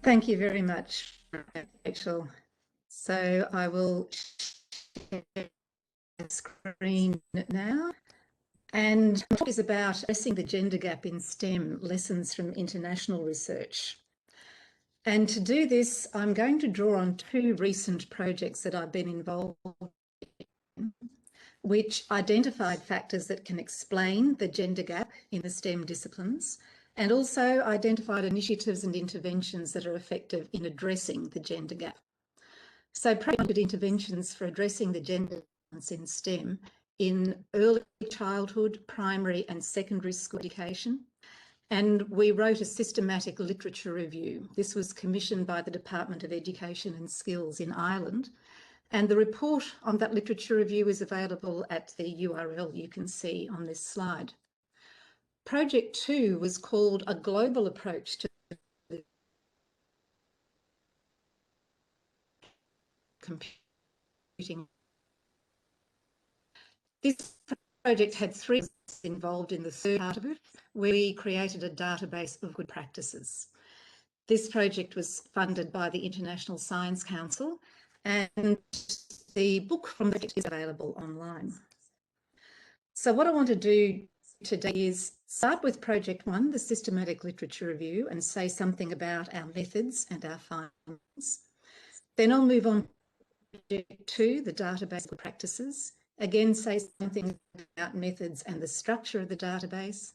Thank you very much, Rachel. So I will share the screen now. And the talk is about addressing the gender gap in STEM, lessons from international research. And to do this, I'm going to draw on two recent projects that I've been involved in, which identified factors that can explain the gender gap in the STEM disciplines, and also identified initiatives and interventions that are effective in addressing the gender gap. So project interventions for addressing the gender balance in STEM in early childhood, primary and secondary school education. And we wrote a systematic literature review. This was commissioned by the Department of Education and Skills in Ireland. And the report on that literature review is available at the URL you can see on this slide. Project 2 was called A Global Approach to Computing. This project had three involved in the third part of it, where we created a database of good practices. This project was funded by the International Science Council, and the book from the project is available online. So what I want to do today is start with Project 1, the systematic literature review, and say something about our methods and our findings. Then I'll move on to Project 2, the database of practices. Again, say something about methods and the structure of the database.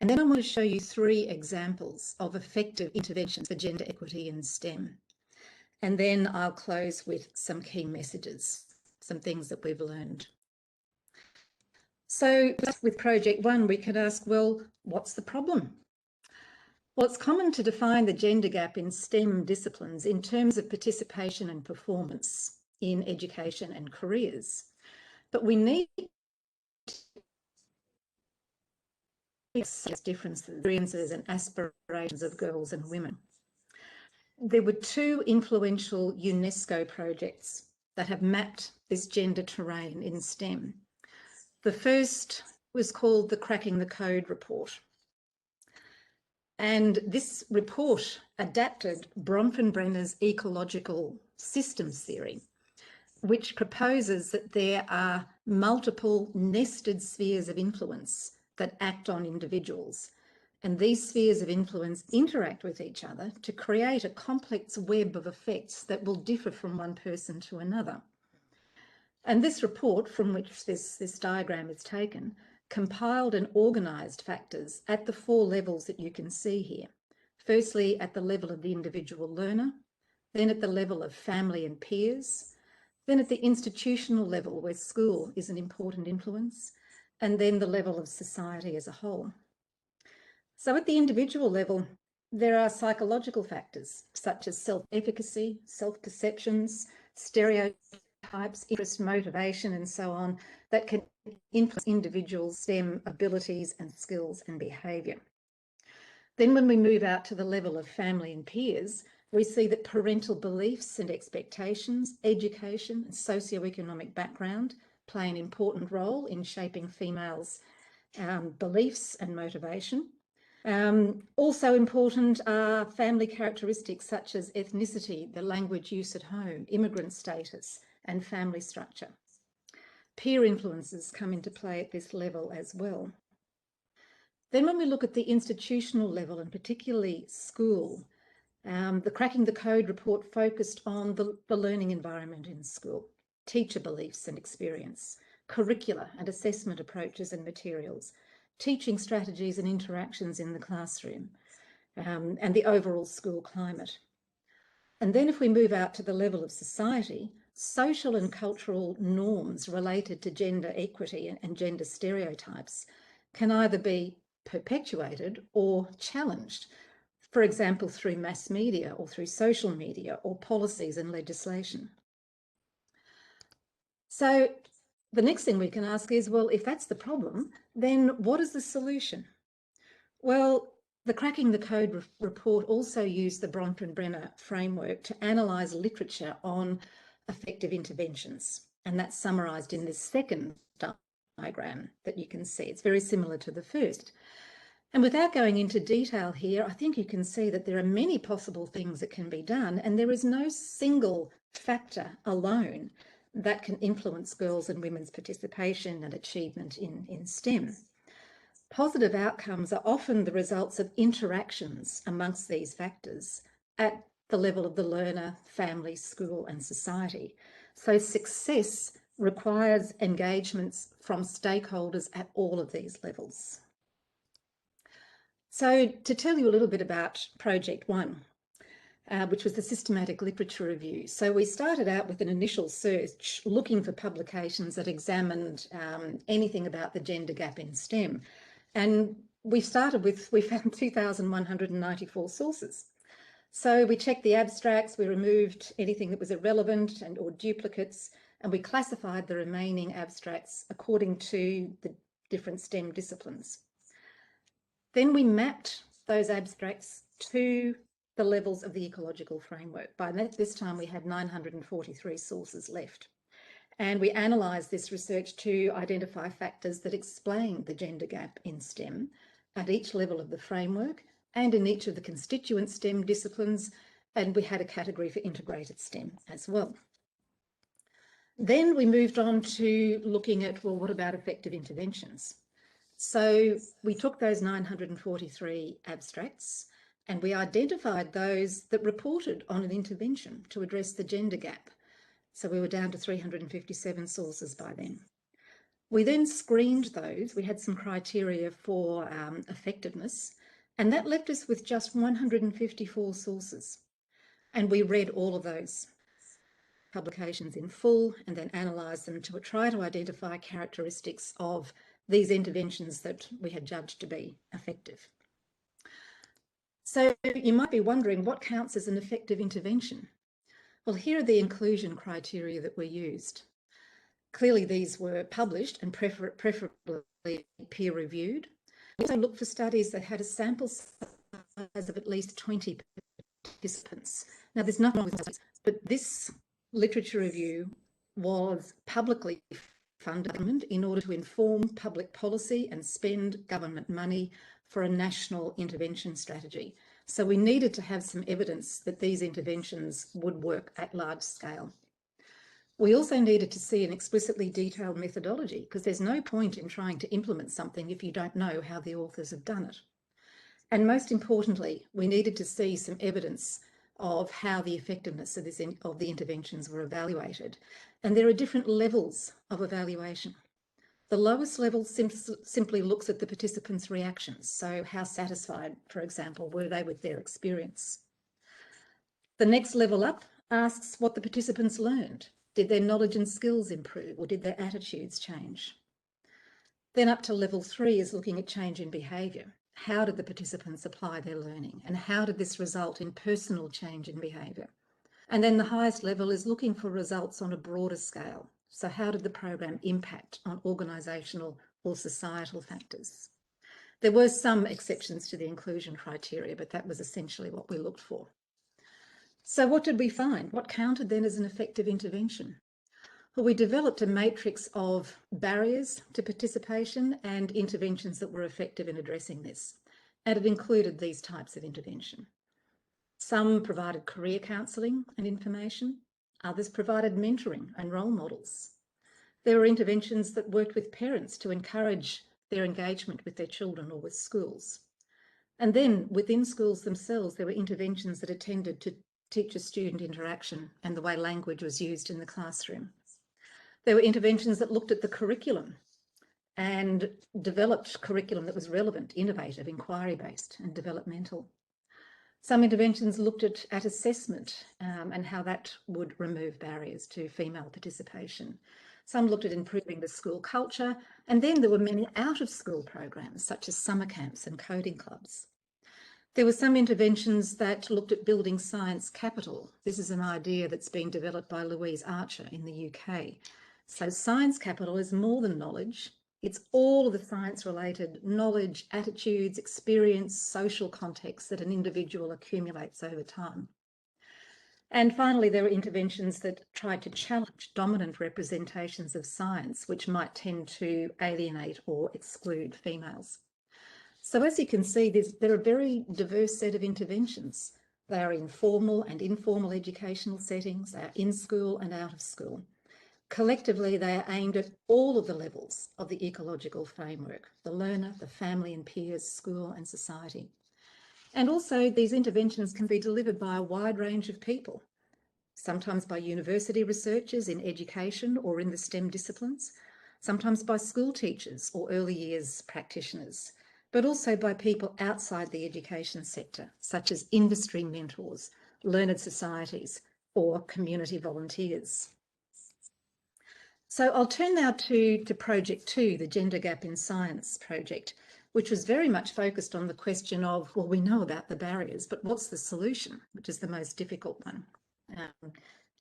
And then I want to show you three examples of effective interventions for gender equity in STEM. And then I'll close with some key messages, some things that we've learned. So with Project 1, we could ask, well, what's the problem? Well, it's common to define the gender gap in STEM disciplines in terms of participation and performance in education and careers. But we need differences and aspirations of girls and women. There were two influential UNESCO projects that have mapped this gender terrain in STEM. The first was called the Cracking the Code report. And this report adapted Bronfenbrenner's ecological systems theory, which proposes that there are multiple nested spheres of influence that act on individuals. And these spheres of influence interact with each other to create a complex web of effects that will differ from one person to another. And this report, from which this diagram is taken, compiled and organised factors at the four levels that you can see here. Firstly, at the level of the individual learner, then at the level of family and peers, then at the institutional level where school is an important influence, and then the level of society as a whole. So at the individual level, there are psychological factors such as self-efficacy, self-perceptions, stereotypes, interest, motivation, and so on, that can influence individuals' STEM abilities and skills and behaviour. Then when we move out to the level of family and peers, we see that parental beliefs and expectations, education and socioeconomic background play an important role in shaping females' beliefs and motivation. Also important are family characteristics such as ethnicity, the language use at home, immigrant status, and family structure. Peer influences come into play at this level as well. Then when we look at the institutional level, and particularly school, the Cracking the Code report focused on the learning environment in school, teacher beliefs and experience, curricula and assessment approaches and materials, teaching strategies and interactions in the classroom, and the overall school climate. And then if we move out to the level of society, social and cultural norms related to gender equity and gender stereotypes can either be perpetuated or challenged, for example, through mass media or through social media or policies and legislation. So the next thing we can ask is, well, if that's the problem, then what is the solution? Well, the Cracking the Code report also used the Bronfenbrenner framework to analyse literature on effective interventions, and that's summarised in this second diagram that you can see. It's very similar to the first. And without going into detail here, I think you can see that there are many possible things that can be done, and there is no single factor alone that can influence girls' and women's participation and achievement in STEM. Positive outcomes are often the results of interactions amongst these factors at the level of the learner, family, school, and society. So success requires engagements from stakeholders at all of these levels. So to tell you a little bit about Project One, which was the systematic literature review. So we started out with an initial search looking for publications that examined anything about the gender gap in STEM. And we found 2,194 sources. So we checked the abstracts, we removed anything that was irrelevant or duplicates, and we classified the remaining abstracts according to the different STEM disciplines. Then we mapped those abstracts to the levels of the ecological framework. By this time, we had 943 sources left. And we analysed this research to identify factors that explain the gender gap in STEM at each level of the framework and in each of the constituent STEM disciplines. And we had a category for integrated STEM as well. Then we moved on to looking at, well, what about effective interventions? So we took those 943 abstracts and we identified those that reported on an intervention to address the gender gap. So we were down to 357 sources by then. We then screened those. We had some criteria for effectiveness, and that left us with just 154 sources. And we read all of those publications in full and then analysed them to try to identify characteristics of these interventions that we had judged to be effective. So you might be wondering, what counts as an effective intervention? Well, here are the inclusion criteria that were used. Clearly, these were published and preferably peer-reviewed. We also looked for studies that had a sample size of at least 20 participants. Now, there's nothing wrong with studies, but this literature review was publicly funded in order to inform public policy and spend government money for a national intervention strategy. So we needed to have some evidence that these interventions would work at large scale. We also needed to see an explicitly detailed methodology, because there's no point in trying to implement something if you don't know how the authors have done it. And most importantly, we needed to see some evidence of how the effectiveness of the interventions were evaluated. And there are different levels of evaluation. The lowest level simply looks at the participants' reactions. So how satisfied, for example, were they with their experience? The next level up asks what the participants learned. Did their knowledge and skills improve, or did their attitudes change? Then up to level 3 is looking at change in behaviour. How did the participants apply their learning, and how did this result in personal change in behaviour? And then the highest level is looking for results on a broader scale. So how did the program impact on organisational or societal factors? There were some exceptions to the inclusion criteria, but that was essentially what we looked for. So what did we find? What counted then as an effective intervention? Well, we developed a matrix of barriers to participation and interventions that were effective in addressing this. And it included these types of intervention. Some provided career counselling and information. Others provided mentoring and role models. There were interventions that worked with parents to encourage their engagement with their children or with schools. And then within schools themselves, there were interventions that attended to teacher-student interaction and the way language was used in the classroom. There were interventions that looked at the curriculum and developed curriculum that was relevant, innovative, inquiry-based and developmental. Some interventions looked at assessment and how that would remove barriers to female participation. Some looked at improving the school culture, and then there were many out-of-school programs such as summer camps and coding clubs. There were some interventions that looked at building science capital. This is an idea that's been developed by Louise Archer in the UK. So science capital is more than knowledge. It's all of the science-related knowledge, attitudes, experience, social context that an individual accumulates over time. And finally, there were interventions that tried to challenge dominant representations of science, which might tend to alienate or exclude females. So as you can see, there are a very diverse set of interventions. They are in formal and informal educational settings, they are in school and out of school. Collectively, they are aimed at all of the levels of the ecological framework: the learner, the family and peers, school and society. And also these interventions can be delivered by a wide range of people, sometimes by university researchers in education or in the STEM disciplines, sometimes by school teachers or early years practitioners, but also by people outside the education sector, such as industry mentors, learned societies, or community volunteers. So I'll turn now to Project 2, the Gender Gap in Science project, which was very much focused on the question of, well, we know about the barriers, but what's the solution, which is the most difficult one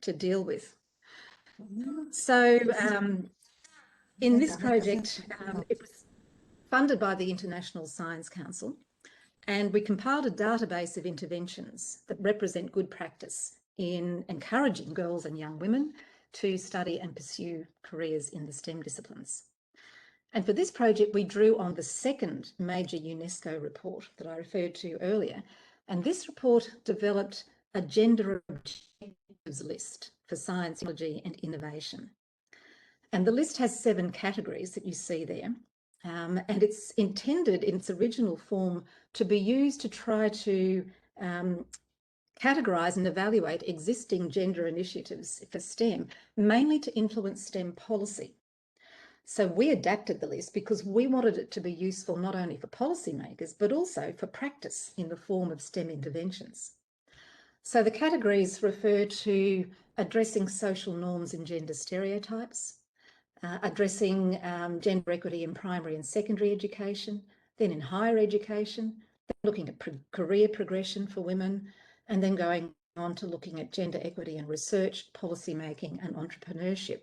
to deal with. So in this project, it was funded by the International Science Council, and we compiled a database of interventions that represent good practice in encouraging girls and young women to study and pursue careers in the STEM disciplines. And for this project, we drew on the second major UNESCO report that I referred to earlier. And this report developed a gender objectives list for science, technology and innovation. And the list has 7 categories that you see there. And it's intended in its original form to be used to try to categorise and evaluate existing gender initiatives for STEM, mainly to influence STEM policy. So we adapted the list because we wanted it to be useful not only for policymakers, but also for practice in the form of STEM interventions. So the categories refer to addressing social norms and gender stereotypes, addressing gender equity in primary and secondary education, then in higher education, looking at career progression for women, and then going on to looking at gender equity in research, policymaking and entrepreneurship.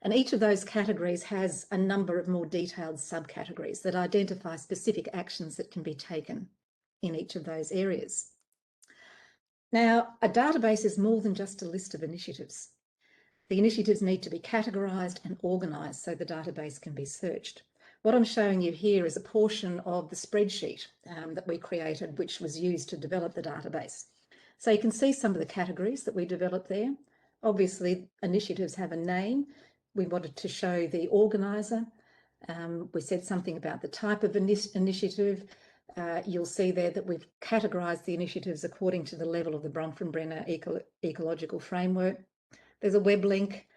And each of those categories has a number of more detailed subcategories that identify specific actions that can be taken in each of those areas. Now, a database is more than just a list of initiatives. The initiatives need to be categorised and organised so the database can be searched. What I'm showing you here is a portion of the spreadsheet that we created, which was used to develop the database. So you can see some of the categories that we developed there. Obviously, initiatives have a name. We wanted to show the organiser. We said something about the type of initiative. You'll see there that we've categorised the initiatives according to the level of the Bronfenbrenner ecological framework. There's a web link.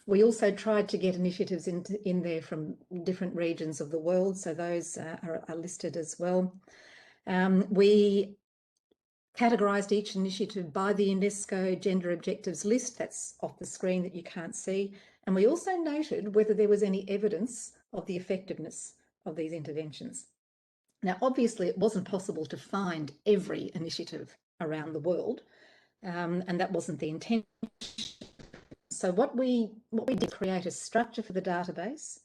We also tried to get initiatives in there from different regions of the world, so those are listed as well. We categorised each initiative by the UNESCO Gender Objectives list. That's off the screen that you can't see. And we also noted whether there was any evidence of the effectiveness of these interventions. Now, obviously, it wasn't possible to find every initiative around the world, and that wasn't the intention. So what we did, create a structure for the database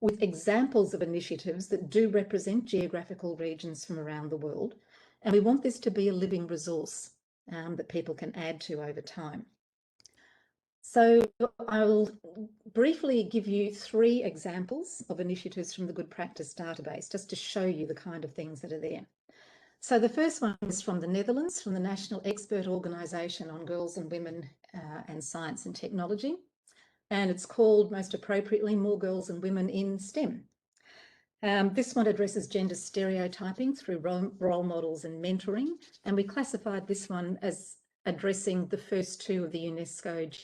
with examples of initiatives that do represent geographical regions from around the world. And we want this to be a living resource that people can add to over time. So I'll briefly give you 3 examples of initiatives from the Good Practice database, just to show you the kind of things that are there. So the first one is from the Netherlands, from the National Expert Organisation on Girls and Women and Science and Technology. And it's called, most appropriately, More Girls and Women in STEM. This one addresses gender stereotyping through role models and mentoring. And we classified this one as addressing the first 2 of the UNESCO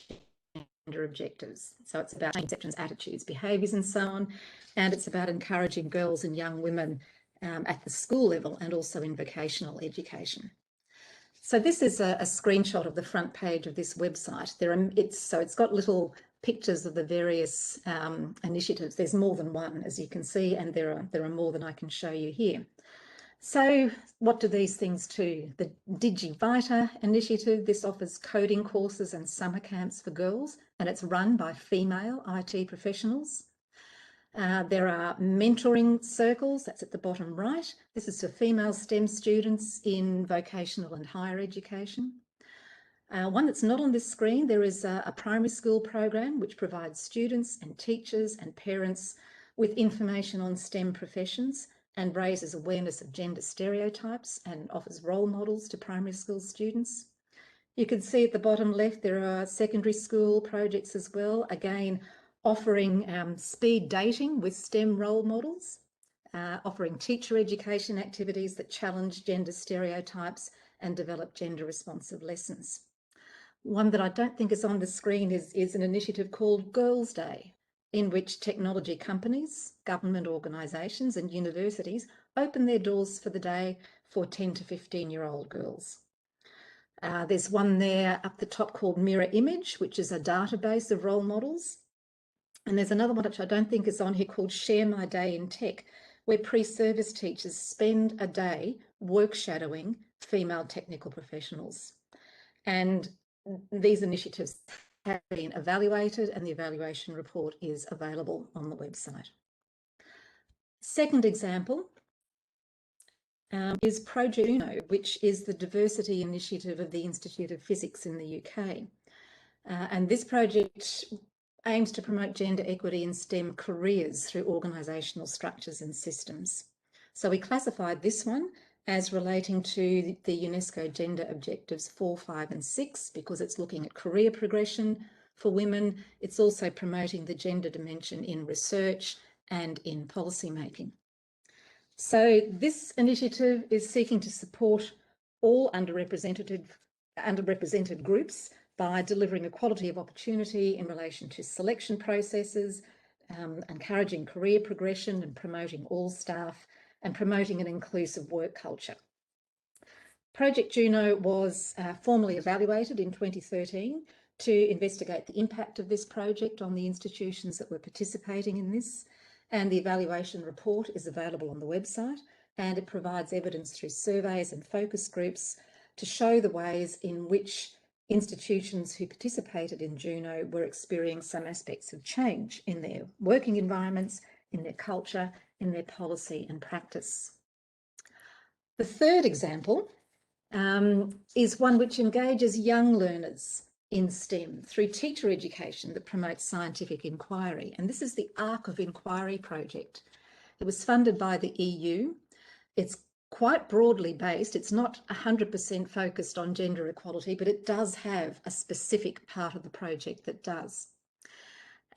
gender objectives. So it's about conceptions, attitudes, behaviours and so on. And it's about encouraging girls and young women at the school level and also in vocational education. So this is a screenshot of the front page of this website. It's got little pictures of the various initiatives. There's more than one, as you can see, and there are more than I can show you here. So what do these things do? The DigiVita initiative, this offers coding courses and summer camps for girls, and it's run by female IT professionals. There are mentoring circles, that's at the bottom right. This is for female STEM students in vocational and higher education. One that's not on this screen, there is a primary school program which provides students and teachers and parents with information on STEM professions, and raises awareness of gender stereotypes and offers role models to primary school students. You can see at the bottom left, there are secondary school projects as well, again, offering speed dating with STEM role models, offering teacher education activities that challenge gender stereotypes and develop gender responsive lessons. One that I don't think is on the screen is an initiative called Girls' Day, in which technology companies, government organisations and universities open their doors for the day for 10 to 15-year-old girls. There's one there up the top called Mirror Image, which is a database of role models. And there's another one which I don't think is on here called Share My Day in Tech, where pre-service teachers spend a day work shadowing female technical professionals. And these initiatives have been evaluated and the evaluation report is available on the website. Second example is Project Juno, which is the diversity initiative of the Institute of Physics in the UK. And this project aims to promote gender equity in STEM careers through organisational structures and systems. So we classified this one as relating to the UNESCO Gender Objectives 4, 5 and 6 because it's looking at career progression for women. It's also promoting the gender dimension in research and in policy making. So this initiative is seeking to support all underrepresented groups by delivering equality of opportunity in relation to selection processes, encouraging career progression and promoting all staff, and promoting an inclusive work culture. Project Juno was formally evaluated in 2013 to investigate the impact of this project on the institutions that were participating in this. And the evaluation report is available on the website, and it provides evidence through surveys and focus groups to show the ways in which institutions who participated in Juno were experiencing some aspects of change in their working environments, in their culture, in their policy and practice. The third example is one which engages young learners in STEM through teacher education that promotes scientific inquiry. And this is the Arc of Inquiry project. It was funded by the EU. It's quite broadly based. It's not 100% focused on gender equality, but it does have a specific part of the project that does.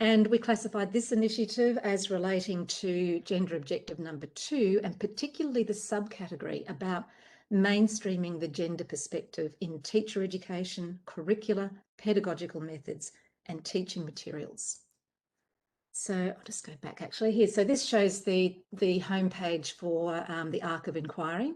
And we classified this initiative as relating to gender objective number 2, and particularly the subcategory about mainstreaming the gender perspective in teacher education, curricula, pedagogical methods, and teaching materials. So I'll just go back actually here. So this shows the homepage for the Arc of Inquiry.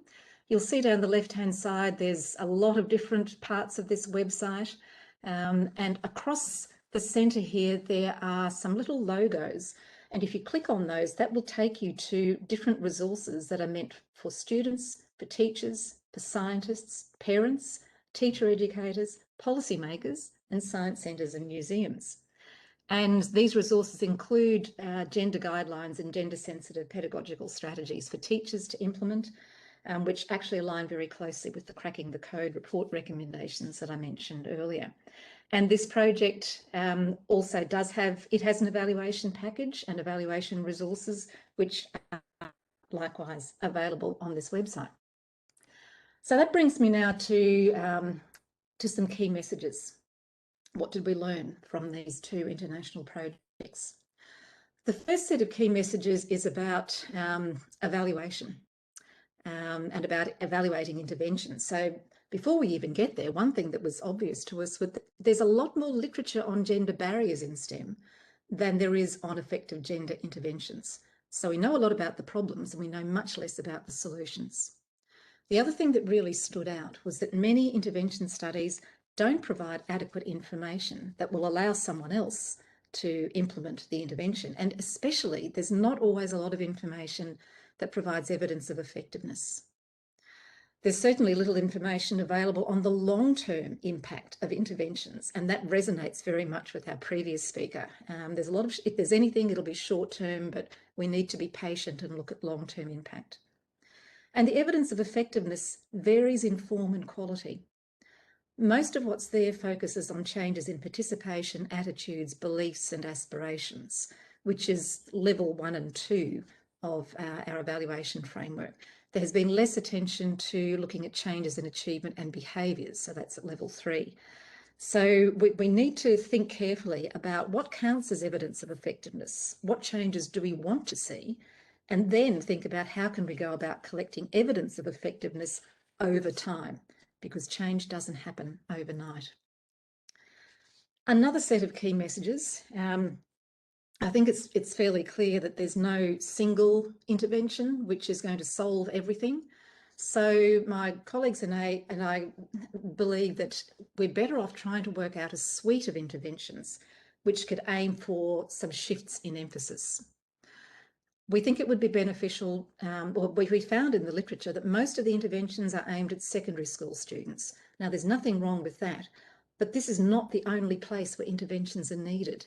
You'll see down the left-hand side, there's a lot of different parts of this website. And across the centre here, there are some little logos. And if you click on those, that will take you to different resources that are meant for students, for teachers, for scientists, parents, teacher educators, policymakers, and science centres and museums. And these resources include gender guidelines and gender-sensitive pedagogical strategies for teachers to implement, which actually align very closely with the Cracking the Code report recommendations that I mentioned earlier. And this project also has an evaluation package and evaluation resources, which are likewise available on this website. So that brings me now to some key messages. What did we learn from these two international projects? The first set of key messages is about evaluation and about evaluating interventions. So before we even get there, one thing that was obvious to us was that there's a lot more literature on gender barriers in STEM than there is on effective gender interventions. So we know a lot about the problems and we know much less about the solutions. The other thing that really stood out was that many intervention studies don't provide adequate information that will allow someone else to implement the intervention. And especially, there's not always a lot of information that provides evidence of effectiveness. There's certainly little information available on the long-term impact of interventions, and that resonates very much with our previous speaker. There's a lot of, if there's anything, it'll be short-term, but we need to be patient and look at long-term impact. And the evidence of effectiveness varies in form and quality. Most of what's there focuses on changes in participation, attitudes, beliefs and aspirations, which is level 1 and 2 of our evaluation framework. There has been less attention to looking at changes in achievement and behaviours, so that's at level 3. So we need to think carefully about what counts as evidence of effectiveness, what changes do we want to see, and then think about how can we go about collecting evidence of effectiveness over time, because change doesn't happen overnight. Another set of key messages, I think it's fairly clear that there's no single intervention which is going to solve everything. So my colleagues and I believe that we're better off trying to work out a suite of interventions which could aim for some shifts in emphasis. We think it would be beneficial, or we found in the literature that most of the interventions are aimed at secondary school students. Now, there's nothing wrong with that, but this is not the only place where interventions are needed.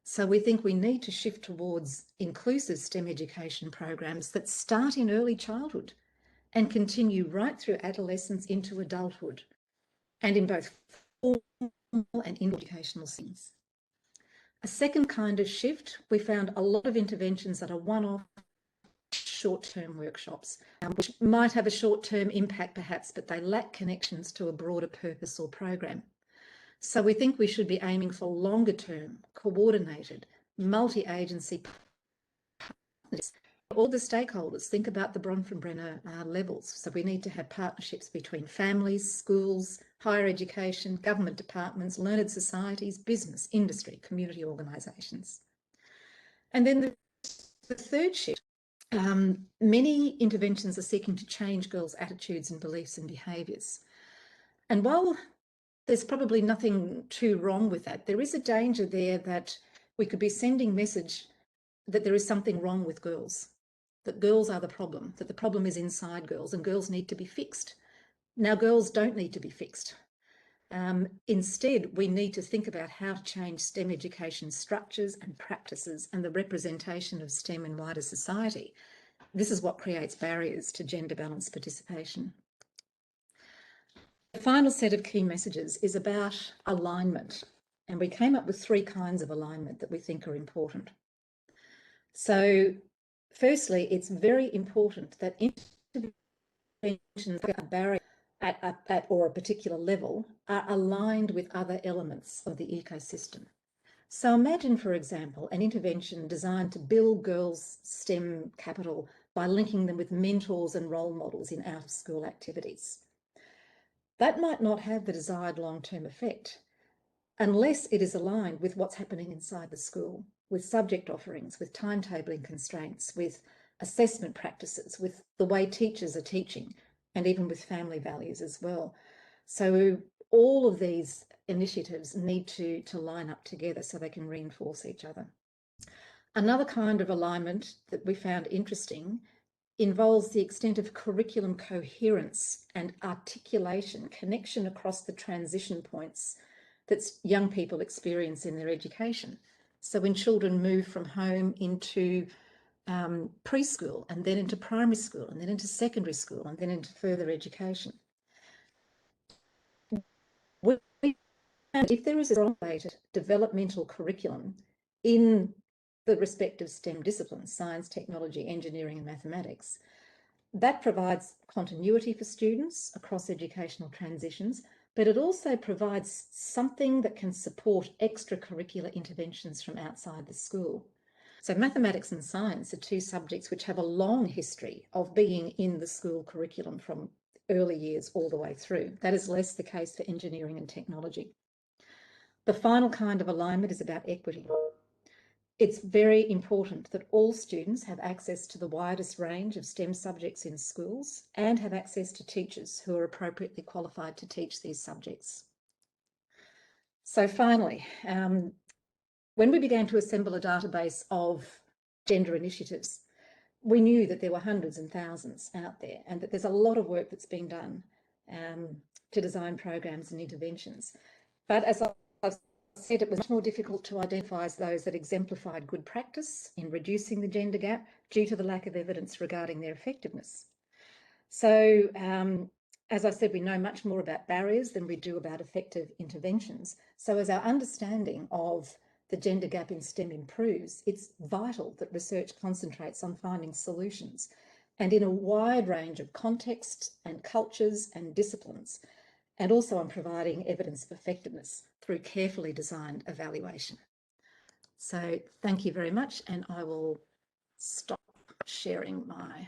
So we think we need to shift towards inclusive STEM education programs that start in early childhood and continue right through adolescence into adulthood, and in both formal and informal educational settings. A second kind of shift, we found a lot of interventions that are one-off short-term workshops, which might have a short-term impact perhaps, but they lack connections to a broader purpose or program. So we think we should be aiming for longer-term, coordinated, multi-agency partnerships. All the stakeholders think about the Bronfenbrenner levels. So we need to have partnerships between families, schools, higher education, government departments, learned societies, business, industry, community organisations. And then the third shift, many interventions are seeking to change girls' attitudes and beliefs and behaviours. And while there's probably nothing too wrong with that, there is a danger there that we could be sending message that there is something wrong with girls, that girls are the problem, that the problem is inside girls and girls need to be fixed. Now, girls don't need to be fixed. Instead, we need to think about how to change STEM education structures and practices and the representation of STEM in wider society. This is what creates barriers to gender balanced participation. The final set of key messages is about alignment, and we came up with 3 kinds of alignment that we think are important. So firstly, it's very important that interventions that are barrier at or a particular level are aligned with other elements of the ecosystem. So imagine, for example, an intervention designed to build girls' STEM capital by linking them with mentors and role models in out-of-school activities. That might not have the desired long-term effect unless it is aligned with what's happening inside the school, with subject offerings, with timetabling constraints, with assessment practices, with the way teachers are teaching, and even with family values as well. So all of these initiatives need to line up together so they can reinforce each other. Another kind of alignment that we found interesting involves the extent of curriculum coherence and articulation, connection across the transition points that young people experience in their education. So when children move from home into preschool and then into primary school and then into secondary school and then into further education. If there is a strong developmental curriculum in the respective STEM disciplines, science, technology, engineering and mathematics, that provides continuity for students across educational transitions, but it also provides something that can support extracurricular interventions from outside the school. So mathematics and science are 2 subjects which have a long history of being in the school curriculum from early years all the way through. That is less the case for engineering and technology. The final kind of alignment is about equity. It's very important that all students have access to the widest range of STEM subjects in schools and have access to teachers who are appropriately qualified to teach these subjects. So finally, when we began to assemble a database of gender initiatives, we knew that there were hundreds and thousands out there and that there's a lot of work that's being done to design programs and interventions. But as I've said, it was much more difficult to identify those that exemplified good practice in reducing the gender gap due to the lack of evidence regarding their effectiveness. So, as I said, we know much more about barriers than we do about effective interventions. So as our understanding of the gender gap in STEM improves, it's vital that research concentrates on finding solutions and in a wide range of contexts and cultures and disciplines, and also on providing evidence of effectiveness through carefully designed evaluation. So thank you very much, and I will stop sharing my